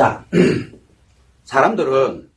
자, 사람들은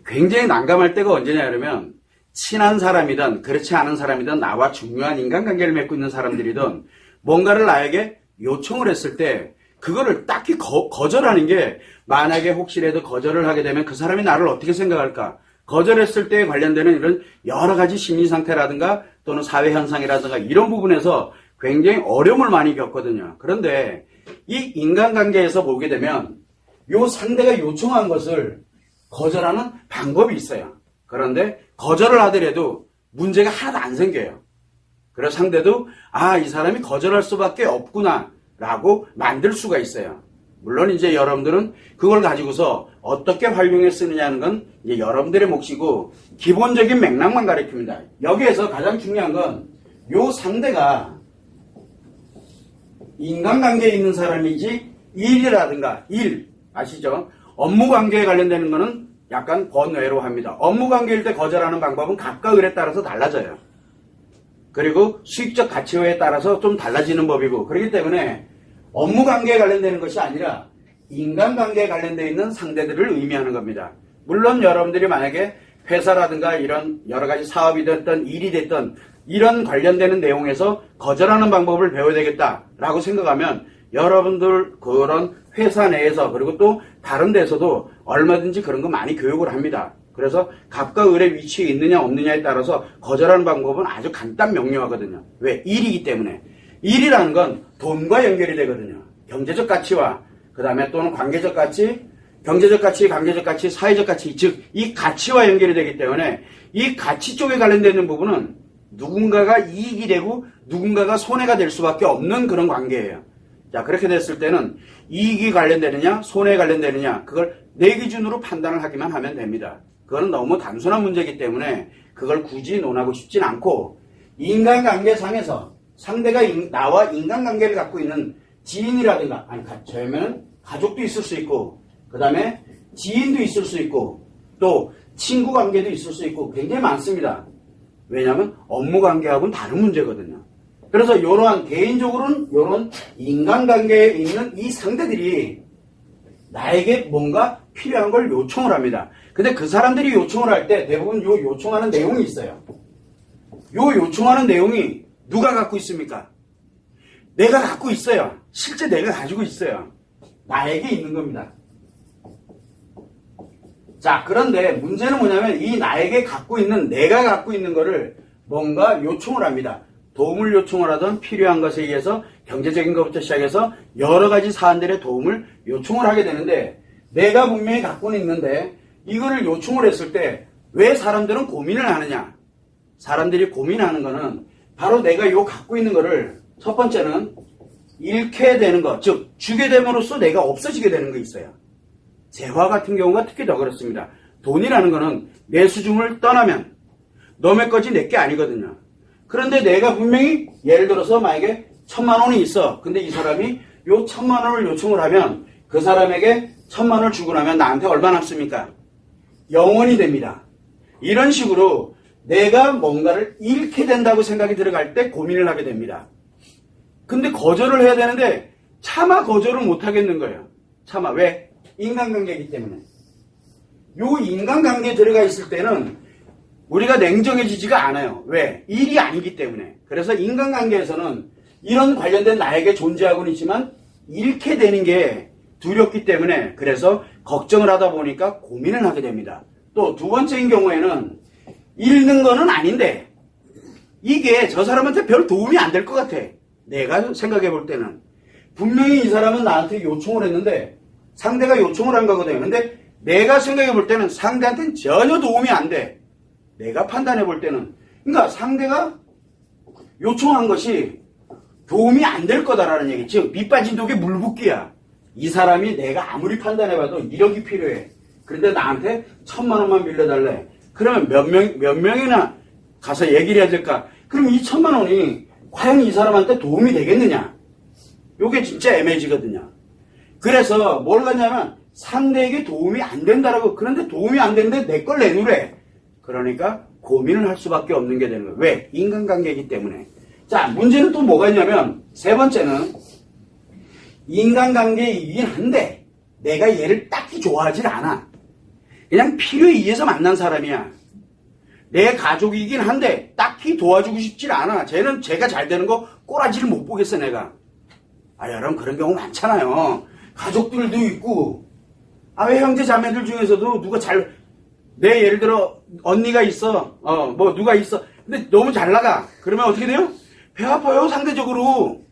굉장히 난감할 때가 언제냐 그러면 친한 사람이든 그렇지 않은 사람이든 나와 중요한 인간관계를 맺고 있는 사람들이든 뭔가를 나에게 요청을 했을 때 그거를 딱히 거절하는 게 만약에 혹시라도 거절을 하게 되면 그 사람이 나를 어떻게 생각할까? 거절했을 때에 관련되는 이런 여러 가지 심리 상태라든가 또는 사회 현상이라든가 이런 부분에서 굉장히 어려움을 많이 겪거든요. 그런데 이 인간관계에서 보게 되면 요 상대가 요청한 것을 거절하는 방법이 있어요. 그런데 거절을 하더라도 문제가 하나도 안 생겨요. 그래서 상대도 이 사람이 거절할 수밖에 없구나 라고 만들 수가 있어요. 물론 이제 여러분들은 그걸 가지고서 어떻게 활용해 쓰느냐는 건 이제 여러분들의 몫이고 기본적인 맥락만 가리킵니다. 여기에서 가장 중요한 건 요 상대가 인간관계에 있는 사람이지 일이라든가 아시죠? 업무관계에 관련되는 거는 약간 번외로 합니다. 업무관계일 때 거절하는 방법은 각각 을에 따라서 달라져요. 그리고 수익적 가치에 따라서 좀 달라지는 법이고 그렇기 때문에 업무관계에 관련되는 것이 아니라 인간관계에 관련되어 있는 상대들을 의미하는 겁니다. 물론 여러분들이 만약에 회사라든가 이런 여러 가지 사업이 됐든 일이 됐든 이런 관련되는 내용에서 거절하는 방법을 배워야 되겠다라고 생각하면 여러분들 그런 회사 내에서 그리고 또 다른 데서도 얼마든지 그런 거 많이 교육을 합니다. 그래서 갑과 을의 위치에 있느냐 없느냐에 따라서 거절하는 방법은 아주 간단 명료하거든요. 왜? 일이기 때문에. 일이라는 건 돈과 연결이 되거든요. 경제적 가치와 그 다음에 또는 관계적 가치, 경제적 가치, 관계적 가치, 사회적 가치, 즉 이 가치와 연결이 되기 때문에 이 가치 쪽에 관련되는 부분은 누군가가 이익이 되고 누군가가 손해가 될 수밖에 없는 그런 관계예요. 자, 그렇게 됐을 때는 이익이 관련되느냐 손해에 관련되느냐 그걸 내 기준으로 판단을 하기만 하면 됩니다. 그거는 너무 단순한 문제이기 때문에 그걸 굳이 논하고 싶진 않고 인간관계상에서 상대가 나와 인간관계를 갖고 있는 지인이라든가 저희면 가족도 있을 수 있고 그 다음에 지인도 있을 수 있고 또 친구관계도 있을 수 있고 굉장히 많습니다. 왜냐하면 업무관계하고는 다른 문제거든요. 그래서 이러한 개인적으로는 이런 인간관계에 있는 이 상대들이 나에게 뭔가 필요한 걸 요청을 합니다. 근데 그 사람들이 요청을 할 때 대부분 요 요청하는 내용이 있어요. 요 요청하는 내용이 누가 갖고 있습니까? 내가 갖고 있어요. 실제 내가 가지고 있어요. 나에게 있는 겁니다. 자, 그런데 문제는 뭐냐면 이 나에게 갖고 있는 내가 갖고 있는 거를 뭔가 요청을 합니다. 도움을 요청을 하던 필요한 것에 의해서 경제적인 것부터 시작해서 여러 가지 사안들의 도움을 요청을 하게 되는데 내가 분명히 갖고는 있는데 이거를 요청을 했을 때 왜 사람들은 고민을 하느냐? 사람들이 고민하는 거는 바로 내가 요 갖고 있는 거를 첫 번째는 잃게 되는 것, 즉 주게 됨으로써 내가 없어지게 되는 거 있어요. 재화 같은 경우가 특히 더 그렇습니다. 돈이라는 거는 내 수중을 떠나면 너의 거지 내 게 아니거든요. 그런데 내가 분명히 예를 들어서 만약에 1,000만 원이 있어. 근데 이 사람이 요 1,000만 원을 요청을 하면 그 사람에게 1,000만 원을 주고 나면 나한테 얼마 남습니까? 0원이 됩니다. 이런 식으로 내가 뭔가를 잃게 된다고 생각이 들어갈 때 고민을 하게 됩니다. 근데 거절을 해야 되는데 차마 거절을 못 하겠는 거예요. 차마. 왜? 인간관계이기 때문에. 요 인간관계에 들어가 있을 때는 우리가 냉정해지지가 않아요. 왜? 일이 아니기 때문에. 그래서 인간관계에서는 이런 관련된 나에게 존재하고는 있지만 잃게 되는 게 두렵기 때문에 그래서 걱정을 하다 보니까 고민을 하게 됩니다. 또 두 번째인 경우에는 잃는 거는 아닌데 이게 저 사람한테 별 도움이 안 될 것 같아. 내가 생각해 볼 때는. 분명히 이 사람은 나한테 요청을 했는데 상대가 요청을 한 거거든요. 근데 내가 생각해 볼 때는 상대한테는 전혀 도움이 안 돼. 내가 판단해 볼 때는. 그러니까 상대가 요청한 것이 도움이 안 될 거다라는 얘기. 즉 밑빠진 독에 물 붓기야. 이 사람이 내가 아무리 판단해봐도 1억이 필요해. 그런데 나한테 1,000만 원만 빌려달래. 그러면 몇 명이나 가서 얘기를 해야 될까? 그럼 이 1,000만 원이 과연 이 사람한테 도움이 되겠느냐? 요게 진짜 애매해지거든요. 그래서 뭘 하냐면 상대에게 도움이 안 된다라고. 그런데 도움이 안 되는데 내 걸 내놓으래. 그러니까 고민을 할 수밖에 없는 게 되는 거예요. 왜? 인간관계이기 때문에. 자, 문제는 또 뭐가 있냐면 세 번째는 인간관계이긴 한데 내가 얘를 딱히 좋아하질 않아. 그냥 필요에 의해서 만난 사람이야. 내 가족이긴 한데 딱히 도와주고 싶질 않아. 쟤는 제가 잘 되는 거 꼬라지를 못 보겠어 내가. 여러분 그런 경우 많잖아요. 가족들도 있고 왜 형제 자매들 중에서도 누가 내 예를 들어 언니가 있어. 누가 있어. 근데 너무 잘 나가. 그러면 어떻게 돼요? 배 아파요 상대적으로.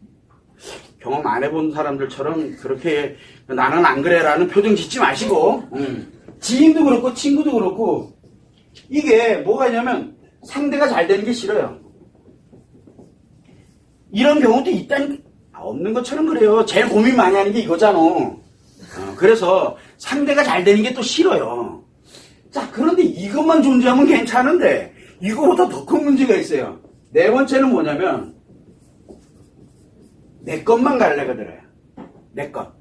경험 안 해본 사람들처럼 그렇게 나는 안 그래라는 표정 짓지 마시고 지인도 그렇고 친구도 그렇고 이게 뭐가 있냐면 상대가 잘 되는 게 싫어요. 이런 경우도 없는 것처럼 그래요. 제일 고민 많이 하는 게 이거잖아. 그래서 상대가 잘 되는 게 또 싫어요. 자, 그런데 이것만 존재하면 괜찮은데 이거보다 더 큰 문제가 있어요. 네 번째는 뭐냐면 내 것만 갈래가 들어요. 내 것.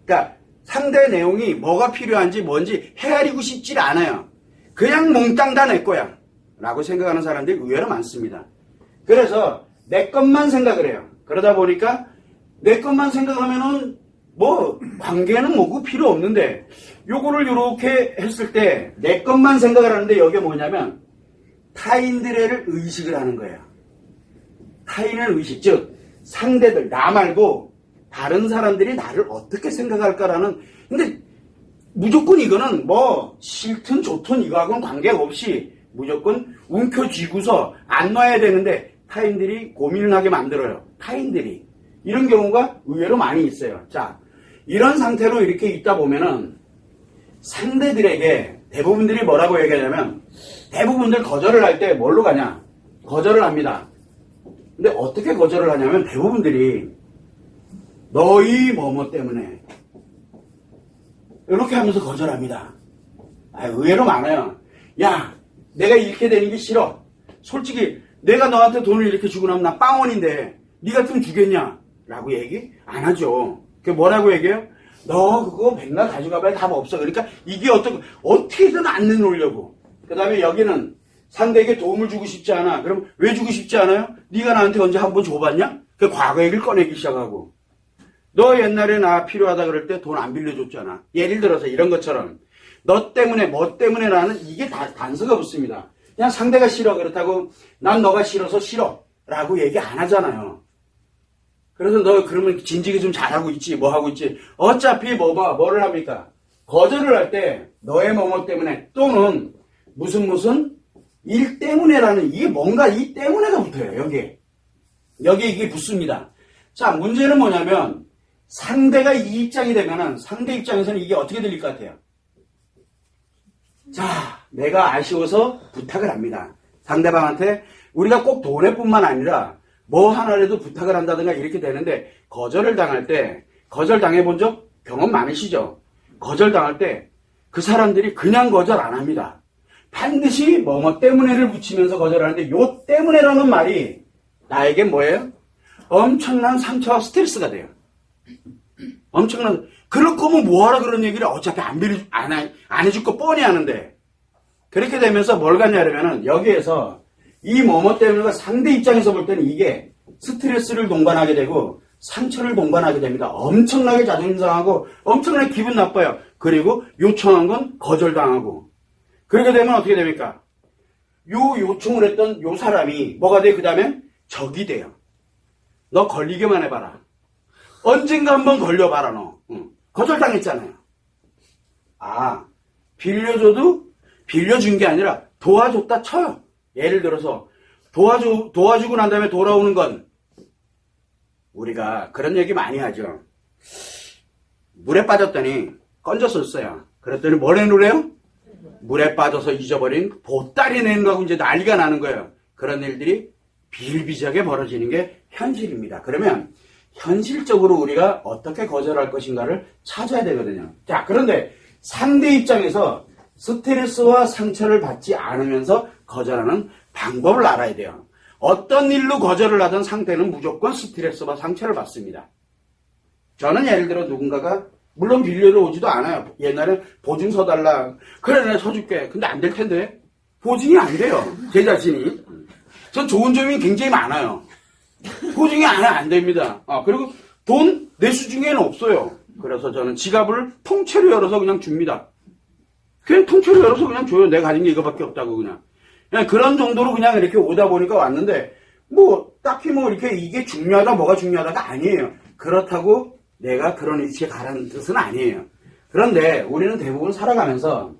그러니까 상대 내용이 뭐가 필요한지 뭔지 헤아리고 싶지 않아요. 그냥 몽땅 다 내 거야 라고 생각하는 사람들이 의외로 많습니다. 그래서 내 것만 생각을 해요. 그러다 보니까 내 것만 생각하면은 관계는 뭐고 필요 없는데 요거를 요렇게 했을 때 내 것만 생각을 하는데 여기에 뭐냐면 타인들의 의식을 하는 거예요. 타인의 의식, 즉 상대들, 나 말고 다른 사람들이 나를 어떻게 생각할까라는. 근데 무조건 이거는 싫든 좋든 이거하고는 관계없이 무조건 움켜쥐고서 안 놔야 되는데 타인들이 고민을 하게 만들어요. 타인들이. 이런 경우가 의외로 많이 있어요. 자, 이런 상태로 이렇게 있다 보면은 상대들에게 대부분들이 뭐라고 얘기하냐면 대부분들 거절을 할 때 뭘로 가냐? 거절을 합니다. 근데 어떻게 거절을 하냐면 대부분들이 너희 뭐뭐 때문에 이렇게 하면서 거절합니다. 의외로 많아요. 야, 내가 이렇게 되는 게 싫어. 솔직히 내가 너한테 돈을 이렇게 주고 나면 나 빵원인데 네 같으면 주겠냐? 라고 얘기 안 하죠. 그게 뭐라고 얘기해요? 너 그거 백날 가져가봐야 답 없어. 그러니까 이게 어떻게든 안 내놓으려고. 그 다음에 여기는 상대에게 도움을 주고 싶지 않아. 그럼 왜 주고 싶지 않아요? 네가 나한테 언제 한번 줘봤냐? 그 과거 얘기를 꺼내기 시작하고. 너 옛날에 나 필요하다 그럴 때 돈 안 빌려줬잖아. 예를 들어서 이런 것처럼 너 때문에 뭐 때문에 나는 이게 다 단서가 붙습니다. 그냥 상대가 싫어. 그렇다고 난 너가 싫어서 싫어 라고 얘기 안 하잖아요. 그래서 너 그러면 진지게 좀 잘하고 있지 뭐 하고 있지. 어차피 뭐를 합니까? 거절을 할 때 너의 뭐뭐 때문에 또는 무슨 일 때문에라는 이게 뭔가 이 때문에가 붙어요. 여기에 이게 붙습니다. 자, 문제는 뭐냐면 상대가 이 입장이 되면은 상대 입장에서는 이게 어떻게 들릴 것 같아요? 자, 내가 아쉬워서 부탁을 합니다. 상대방한테 우리가 꼭 돈에뿐만 아니라 뭐 하나라도 부탁을 한다든가 이렇게 되는데 거절 당해본 적 경험 많으시죠? 거절당할 때 그 사람들이 그냥 거절 안 합니다. 반드시 뭐뭐 때문에를 붙이면서 거절하는데 요 때문에라는 말이 나에게 뭐예요? 엄청난 상처와 스트레스가 돼요. 엄청난. 그럴 거면 뭐하라 그런 얘기를 어차피 안 해줄 거 뻔히 하는데. 그렇게 되면서 뭘 갖냐면은 여기에서 이 뭐뭐 때문에가 상대 입장에서 볼 때는 이게 스트레스를 동반하게 되고 상처를 동반하게 됩니다. 엄청나게 자존심 상하고 엄청나게 기분 나빠요. 그리고 요청한 건 거절당하고. 그렇게 되면 어떻게 됩니까? 요청을 했던 요 사람이 뭐가 돼? 그 다음에 적이 돼요. 너 걸리기만 해봐라. 언젠가 한번 걸려봐라 너. 거절당했잖아요. 빌려줘도 빌려준 게 아니라 도와줬다 쳐요. 예를 들어서 도와주고 난 다음에 돌아오는 건 우리가 그런 얘기 많이 하죠. 물에 빠졌더니 건졌었어요. 그랬더니 뭘 해놓으래요? 물에 빠져서 잊어버린 보따리 내는 거하고 이제 난리가 나는 거예요. 그런 일들이 비일비재하게 벌어지는 게 현실입니다. 그러면 현실적으로 우리가 어떻게 거절할 것인가를 찾아야 되거든요. 자, 그런데 상대 입장에서 스트레스와 상처를 받지 않으면서 거절하는 방법을 알아야 돼요. 어떤 일로 거절을 하든 상대는 무조건 스트레스와 상처를 받습니다. 저는 예를 들어 누군가가 물론 빌려러 오지도 않아요. 옛날에 보증 서달라. 그래 내가 서줄게. 근데 안 될 텐데. 보증이 안 돼요. 제 자신이. 전 좋은 점이 굉장히 많아요. 보증이 안 됩니다. 그리고 돈 내 수중에는 없어요. 그래서 저는 지갑을 통째로 열어서 그냥 줍니다. 그냥 통째로 열어서 그냥 줘요. 내가 가진 게 이거밖에 없다고 그냥 그런 정도로 그냥 이렇게 오다 보니까 왔는데 뭐 딱히 뭐 이렇게 이게 중요하다 뭐가 중요하다가 아니에요. 그렇다고 내가 그런 위치에 가라는 뜻은 아니에요. 그런데 우리는 대부분 살아가면서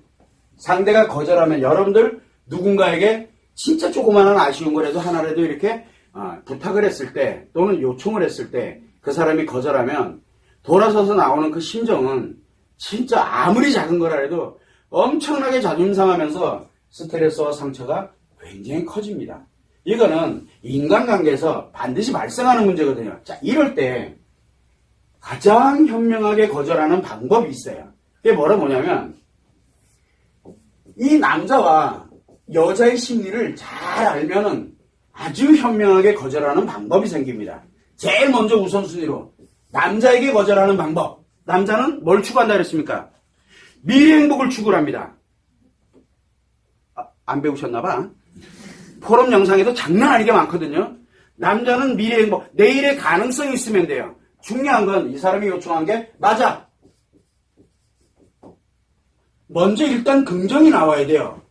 상대가 거절하면 여러분들 누군가에게 진짜 조그마한 아쉬운 거라도 하나라도 이렇게 부탁을 했을 때 또는 요청을 했을 때 그 사람이 거절하면 돌아서서 나오는 그 심정은 진짜 아무리 작은 거라도 엄청나게 자존심 상하면서 스트레스와 상처가 굉장히 커집니다. 이거는 인간관계에서 반드시 발생하는 문제거든요. 자, 이럴 때 가장 현명하게 거절하는 방법이 있어요. 그게 뭐냐면 이 남자와 여자의 심리를 잘 알면은 아주 현명하게 거절하는 방법이 생깁니다. 제일 먼저 우선순위로 남자에게 거절하는 방법. 남자는 뭘 추구한다 그랬습니까? 미래 행복을 추구를 합니다. 안 배우셨나봐. 포럼 영상에도 장난 아니게 많거든요. 남자는 미래 행복, 내일의 가능성이 있으면 돼요. 중요한 건 이 사람이 요청한 게 맞아. 먼저 일단 긍정이 나와야 돼요.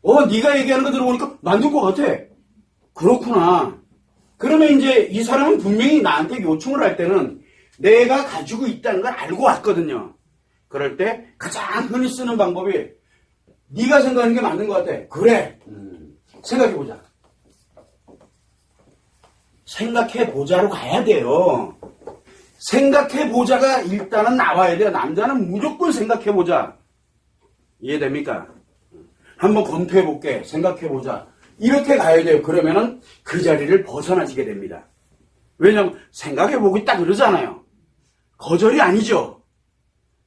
네가 얘기하는 거 들어보니까 맞는 것 같아. 그렇구나. 그러면 이제 이 사람은 분명히 나한테 요청을 할 때는 내가 가지고 있다는 걸 알고 왔거든요. 그럴 때 가장 흔히 쓰는 방법이 네가 생각하는 게 맞는 것 같아. 그래. 생각해보자. 생각해보자로 가야 돼요. 생각해보자가 일단은 나와야 돼요. 남자는 무조건 생각해보자. 이해됩니까? 한번 검토해볼게. 생각해보자. 이렇게 가야 돼요. 그러면은 그 자리를 벗어나지게 됩니다. 왜냐면 생각해보고 딱 그러잖아요. 거절이 아니죠.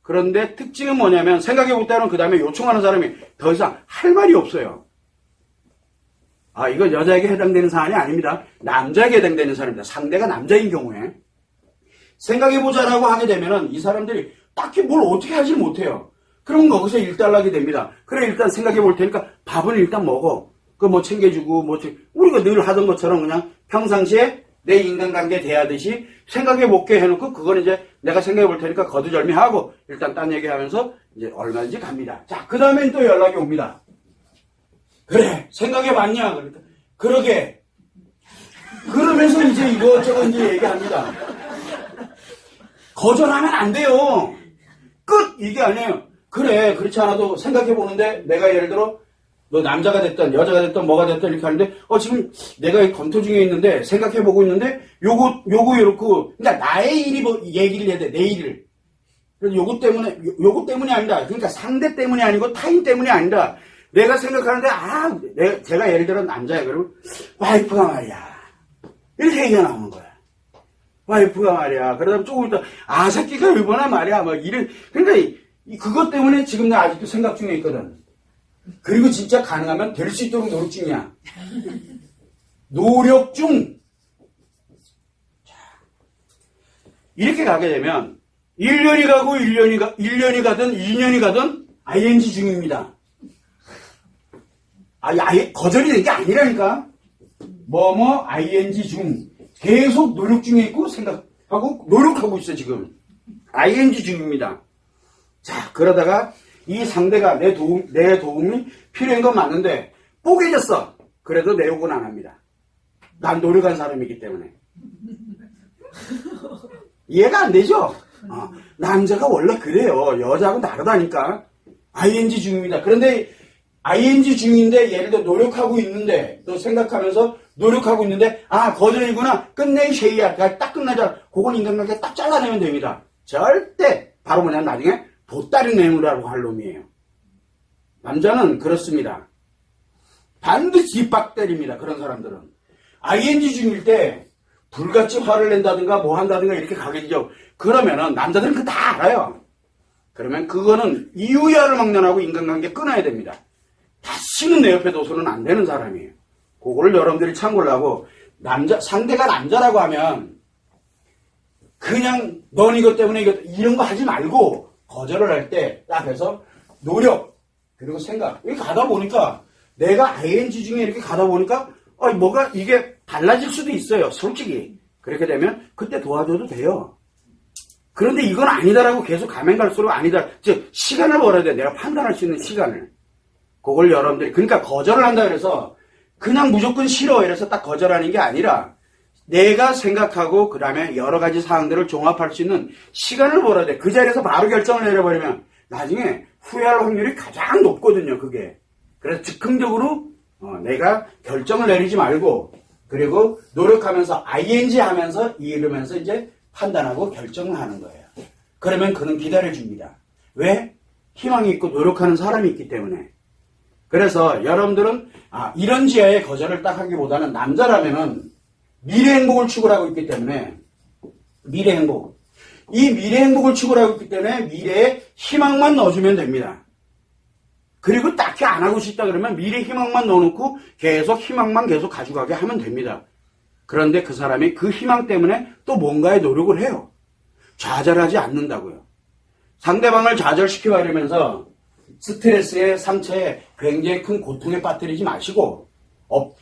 그런데 특징은 뭐냐면 생각해보다는 그 다음에 요청하는 사람이 더 이상 할 말이 없어요. 이거 여자에게 해당되는 사안이 아닙니다. 남자에게 해당되는 사람입니다. 상대가 남자인 경우에. 생각해보자라고 하게 되면은 이 사람들이 딱히 뭘 어떻게 하질 못해요. 그러면 거기서 일단락이 됩니다. 그래, 일단 생각해볼 테니까 밥은 일단 먹어. 뭐 챙겨주고, 우리가 늘 하던 것처럼 그냥 평상시에 내 인간관계 대하듯이 생각해볼게 해놓고, 그건 이제 내가 생각해볼 테니까 거두절미하고, 일단 딴 얘기하면서 이제 얼마든지 갑니다. 자, 그 다음엔 또 연락이 옵니다. 그래, 생각해봤냐? 그러니까, 그러게. 그러면서 이제 이것저것 이제 얘기합니다. 거절하면 안 돼요. 끝! 이게 아니에요. 그래, 그렇지 않아도 생각해보는데, 내가 예를 들어, 너 남자가 됐든 여자가 됐든 뭐가 됐든 이렇게 하는데 지금 내가 검토 중에 있는데 생각해보고 있는데 요거 이렇고 그러니까 나의 일이 얘기를 해야 돼. 내 일을. 그래서 요거 때문이 아니다. 그러니까 상대 때문이 아니고 타인 때문이 아니다. 내가 생각하는데 제가 예를 들어 남자야. 그러면 와이프가 말이야. 이렇게 얘기가 나오는 거야. 와이프가 말이야. 그러다 조금 있다. 새끼가 이번에 말이야. 그러니까 그것 때문에 지금 나 아직도 생각 중에 있거든. 그리고 진짜 가능하면 될 수 있도록 노력 중이야. 노력 중. 이렇게 가게 되면 1년이 가고 1년이 가든 2년이 가든 ing 중입니다. 아예 거절이 된 게 아니라니까. ing 중. 계속 노력 중에 있고 생각하고 노력하고 있어 지금. ing 중입니다. 자, 그러다가 이 상대가 내 도움이 필요한 건 맞는데 뽀개졌어. 그래도 내 욕은 안 합니다. 난 노력한 사람이기 때문에. 이해가 안 되죠? 남자가 원래 그래요. 여자하고 다르다니까. ing 중입니다. 그런데 ing 중인데 예를 들어 노력하고 있는데 또 생각하면서 노력하고 있는데 거절이구나. 끝내 쉐이야. 딱 끝나자. 그건 인간관계 딱 잘라내면 됩니다. 절대 바로 나중에 보따리 내놓으라고 할 놈이에요. 남자는 그렇습니다. 반드시 빡 때립니다. 그런 사람들은. ing 중일 때 불같이 화를 낸다든가 뭐 한다든가 이렇게 가게 되죠. 그러면은 남자들은 그거 다 알아요. 그러면 그거는 이유야를 막론하고 인간관계 끊어야 됩니다. 다시는 내 옆에 둬서는 안 되는 사람이에요. 그거를 여러분들이 참고를 하고 상대가 남자라고 하면 그냥 넌 이것 때문에 이런 거 하지 말고 거절을 할 때 딱 해서 노력 그리고 생각 이렇게 가다 보니까 내가 ing 중에 이렇게 가다 보니까 뭐가 이게 달라질 수도 있어요. 솔직히 그렇게 되면 그때 도와줘도 돼요. 그런데 이건 아니다라고 계속 가면 갈수록 아니다. 즉, 시간을 벌어야 돼. 내가 판단할 수 있는 시간을. 그걸 여러분들이, 그러니까 거절을 한다 그래서 그냥 무조건 싫어 이래서 딱 거절하는 게 아니라 내가 생각하고 그 다음에 여러 가지 사항들을 종합할 수 있는 시간을 벌어야 돼. 그 자리에서 바로 결정을 내려버리면 나중에 후회할 확률이 가장 높거든요, 그게. 그래서 즉흥적으로 내가 결정을 내리지 말고 그리고 노력하면서 ing 하면서 이르면서 이제 판단하고 결정을 하는 거예요. 그러면 그는 기다려줍니다. 왜? 희망이 있고 노력하는 사람이 있기 때문에. 그래서 여러분들은 이런 지하에 거절을 딱 하기보다는 남자라면은 미래 행복을 추구하고 있기 때문에 미래 행복. 이 미래 행복을 추구하고 있기 때문에 미래에 희망만 넣어주면 됩니다. 그리고 딱히 안 하고 싶다 그러면 미래 희망만 넣어놓고 계속 희망만 계속 가져가게 하면 됩니다. 그런데 그 사람이 그 희망 때문에 또 뭔가의 노력을 해요. 좌절하지 않는다고요. 상대방을 좌절시키려 하면서 스트레스에 상처에 굉장히 큰 고통에 빠뜨리지 마시고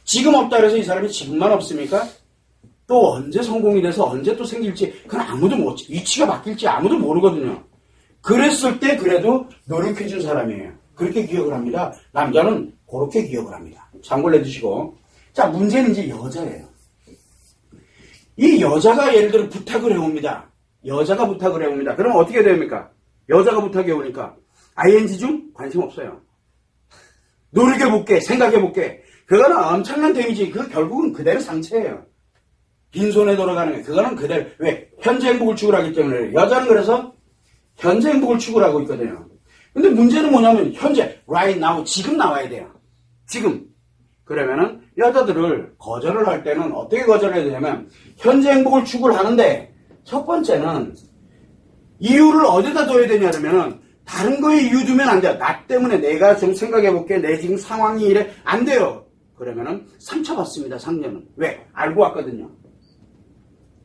지금 없다 그래서 이 사람이 지금만 없습니까? 또 언제 성공이 돼서 언제 또 생길지 그건 아무도 위치가 바뀔지 아무도 모르거든요. 그랬을 때 그래도 노력해준 사람이에요. 그렇게 기억을 합니다. 남자는 그렇게 기억을 합니다. 참고를 해두시고. 자, 문제는 이제 여자예요. 이 여자가 예를 들어 부탁을 해옵니다. 여자가 부탁을 해옵니다. 그럼 어떻게 됩니까? 여자가 부탁해 오니까 ing 중 관심 없어요. 노력해볼게, 생각해볼게. 그거는 엄청난 데미지. 그 결국은 그대로 상처예요. 빈손에 돌아가는 거예요. 그거는 그대로. 왜? 현재 행복을 추구하기 때문에. 여자는 그래서 현재 행복을 추구하고 있거든요. 근데 문제는 뭐냐면 현재 right now 지금 나와야 돼요. 지금. 그러면은 여자들을 거절을 할 때는 어떻게 거절을 해야 되냐면 현재 행복을 추구를 하는데 첫 번째는 이유를 어디다 둬야 되냐 그러면은 다른 거에 이유 두면 안 돼요. 나 때문에 내가 좀 생각해볼게. 내 지금 상황이 이래. 안 돼요. 그러면은 상처받습니다. 상녀는. 왜? 알고 왔거든요.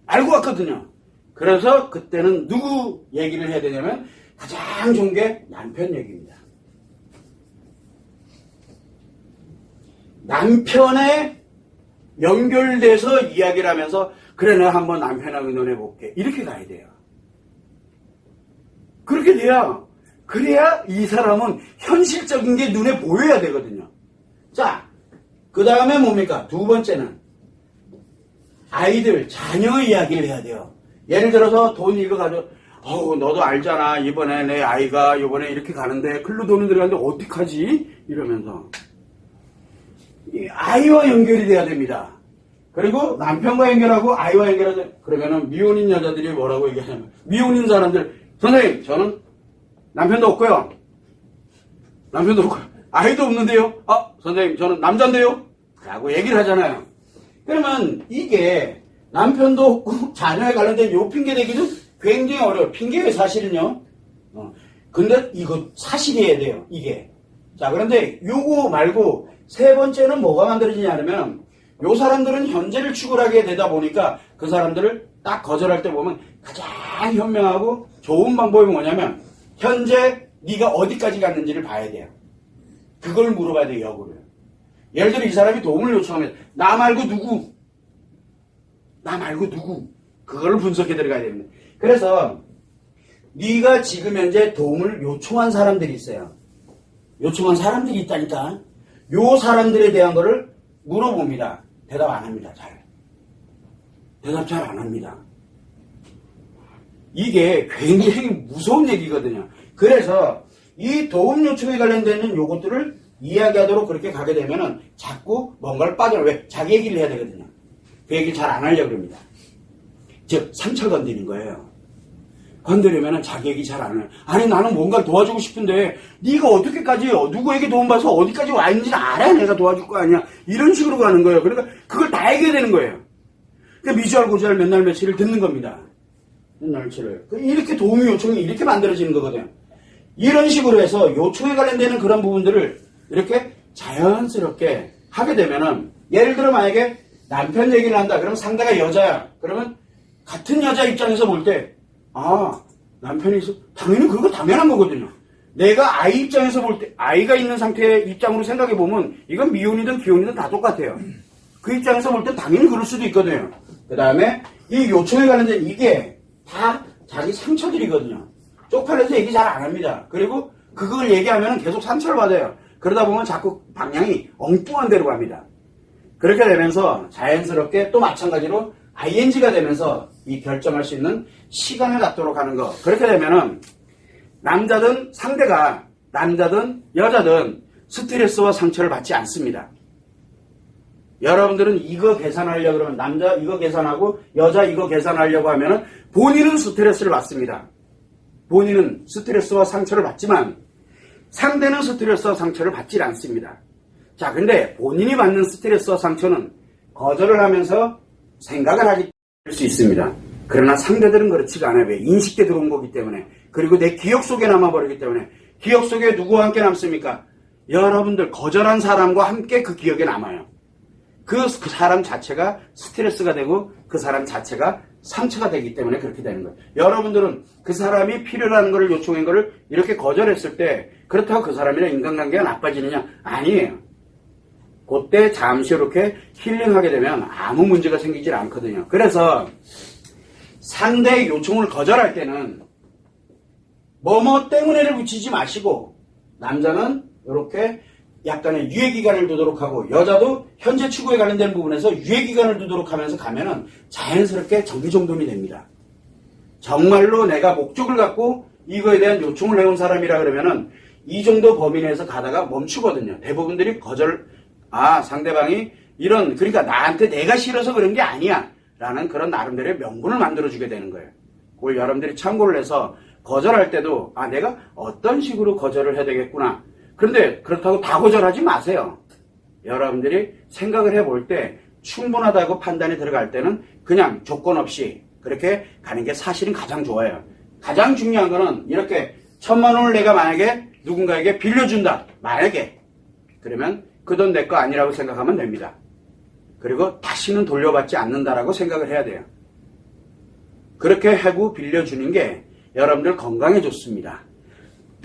알고 왔거든요. 그래서 그때는 누구 얘기를 해야 되냐면 가장 좋은 게 남편 얘기입니다. 남편에 연결돼서 이야기를 하면서 그래 내가 한번 남편하고 의논해볼게. 이렇게 가야 돼요. 그렇게 그래야 이 사람은 현실적인 게 눈에 보여야 되거든요. 자, 그 다음에 뭡니까? 두 번째는 아이들, 자녀의 이야기를 해야 돼요. 예를 들어서 돈 이거 가지고 너도 알잖아. 이번에 내 아이가 이번에 이렇게 가는데 글로 돈이 들어가는데 어떡하지? 이러면서 이 아이와 연결이 돼야 됩니다. 그리고 남편과 연결하고 아이와 연결하자. 그러면은 미혼인 여자들이 뭐라고 얘기하냐면 미혼인 사람들 선생님 저는 남편도 없고요. 아이도 없는데요. 선생님 저는 남자인데요. 라고 얘기를 하잖아요. 그러면 이게 남편도 없고 자녀에 관련된 요 핑계 대기도 굉장히 어려워요. 핑계예요 사실은요. 근데 이거 사실이어야 돼요. 이게. 자 그런데 요거 말고 세 번째는 뭐가 만들어지냐면 요 사람들은 현재를 추구하게 되다 보니까 그 사람들을 딱 거절할 때 보면 가장 현명하고 좋은 방법이 뭐냐면 현재 네가 어디까지 갔는지를 봐야 돼요. 그걸 물어봐야 돼요. 역으로. 예를 들어 이 사람이 도움을 요청하면 나 말고 누구? 그걸 분석해 들어가야 됩니다. 그래서 네가 지금 현재 도움을 요청한 사람들이 있어요. 요청한 사람들이 있다니까. 요 사람들에 대한 거를 물어봅니다. 대답 안 합니다. 대답 잘 안 합니다. 이게 굉장히 무서운 얘기거든요. 그래서 이 도움 요청에 관련되는 요것들을 이야기하도록 그렇게 가게 되면은 자꾸 뭔가를 왜? 자기 얘기를 해야 되거든요. 그 얘기를 잘 안 하려고 합니다. 즉, 상처 건드리는 거예요. 건드리면은 자기 얘기 잘 안 해요. 아니, 나는 뭔가를 도와주고 싶은데, 네가 어떻게까지, 누구에게 도움받아서 어디까지 와 있는지 알아야 내가 도와줄 거 아니야. 이런 식으로 가는 거예요. 그러니까 그걸 다 얘기해야 되는 거예요. 그러니까 미주알 고주알 몇 날 며칠을 듣는 겁니다. 몇 날 며칠을. 이렇게 도움이 요청이 이렇게 만들어지는 거거든요. 이런 식으로 해서 요청에 관련되는 그런 부분들을 이렇게 자연스럽게 하게 되면은, 예를 들어 만약에 남편 얘기를 한다. 그러면 상대가 여자야. 그러면 같은 여자 입장에서 볼 때, 남편이 있어. 당연히 그거 당연한 거거든요. 내가 아이 입장에서 볼 때, 아이가 있는 상태의 입장으로 생각해 보면, 이건 미혼이든 기혼이든 다 똑같아요. 그 입장에서 볼 때 당연히 그럴 수도 있거든요. 그 다음에 이 요청에 관련된 이게 다 자기 상처들이거든요. 쪽팔려서 얘기 잘 안 합니다. 그리고 그걸 얘기하면 계속 상처를 받아요. 그러다 보면 자꾸 방향이 엉뚱한 데로 갑니다. 그렇게 되면서 자연스럽게 또 마찬가지로 ING가 되면서 이 결정할 수 있는 시간을 갖도록 하는 거. 그렇게 되면은 남자든 상대가 남자든 여자든 스트레스와 상처를 받지 않습니다. 여러분들은 이거 계산하려고 그러면 남자 이거 계산하고 여자 이거 계산하려고 하면은 본인은 스트레스를 받습니다. 본인은 스트레스와 상처를 받지만 상대는 스트레스와 상처를 받지 않습니다. 자, 근데 본인이 받는 스트레스와 상처는 거절을 하면서 생각을 하게 될 수 있습니다. 그러나 상대들은 그렇지가 않아요. 왜? 인식돼 들어온 거기 때문에. 그리고 내 기억 속에 남아버리기 때문에. 기억 속에 누구와 함께 남습니까? 여러분들 거절한 사람과 함께 그 기억에 남아요. 그 사람 자체가 스트레스가 되고 그 사람 자체가 상처가 되기 때문에 그렇게 되는 거예요. 여러분들은 그 사람이 필요로 거를 요청한 거를 이렇게 거절했을 때 그렇다고 그 사람이랑 인간관계가 나빠지느냐? 아니에요. 그때 잠시 이렇게 힐링하게 되면 아무 문제가 생기질 않거든요. 그래서 상대의 요청을 거절할 때는 뭐뭐 때문에를 붙이지 마시고 남자는 이렇게 약간의 유예기간을 두도록 하고 여자도 현재 추구에 관련된 부분에서 유예기간을 두도록 하면서 가면은 자연스럽게 정기정돈이 됩니다. 정말로 내가 목적을 갖고 이거에 대한 요청을 해온 사람이라 그러면은 이 정도 범위 내에서 가다가 멈추거든요. 대부분들이 상대방이 그러니까 나한테 내가 싫어서 그런 게 아니야 라는 그런 나름대로의 명분을 만들어주게 되는 거예요. 그걸 여러분들이 참고를 해서 거절할 때도 내가 어떤 식으로 거절을 해야 되겠구나. 그런데 그렇다고 다 거절하지 마세요. 여러분들이 생각을 해볼 때 충분하다고 판단이 들어갈 때는 그냥 조건 없이 그렇게 가는 게 사실은 가장 좋아요. 가장 중요한 거는 이렇게 1,000만 원을 내가 만약에 누군가에게 빌려준다. 만약에 그러면 그 돈 내 거 아니라고 생각하면 됩니다. 그리고 다시는 돌려받지 않는다라고 생각을 해야 돼요. 그렇게 하고 빌려주는 게 여러분들 건강에 좋습니다.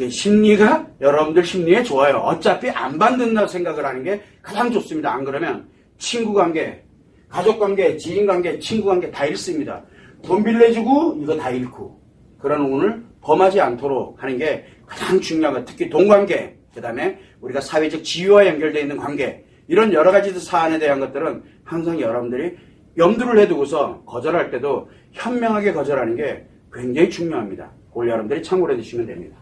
심리가 여러분들 심리에 좋아요. 어차피 안 받는다고 생각을 하는 게 가장 좋습니다. 안 그러면 친구관계, 가족관계, 지인관계, 친구관계 다 잃습니다. 돈 빌려주고 이거 다 잃고 그런 운을 범하지 않도록 하는 게 가장 중요한 거. 특히 돈관계, 그 다음에 우리가 사회적 지위와 연결되어 있는 관계 이런 여러 가지 사안에 대한 것들은 항상 여러분들이 염두를 해두고서 거절할 때도 현명하게 거절하는 게 굉장히 중요합니다. 그걸 여러분들이 참고를 해주시면 됩니다.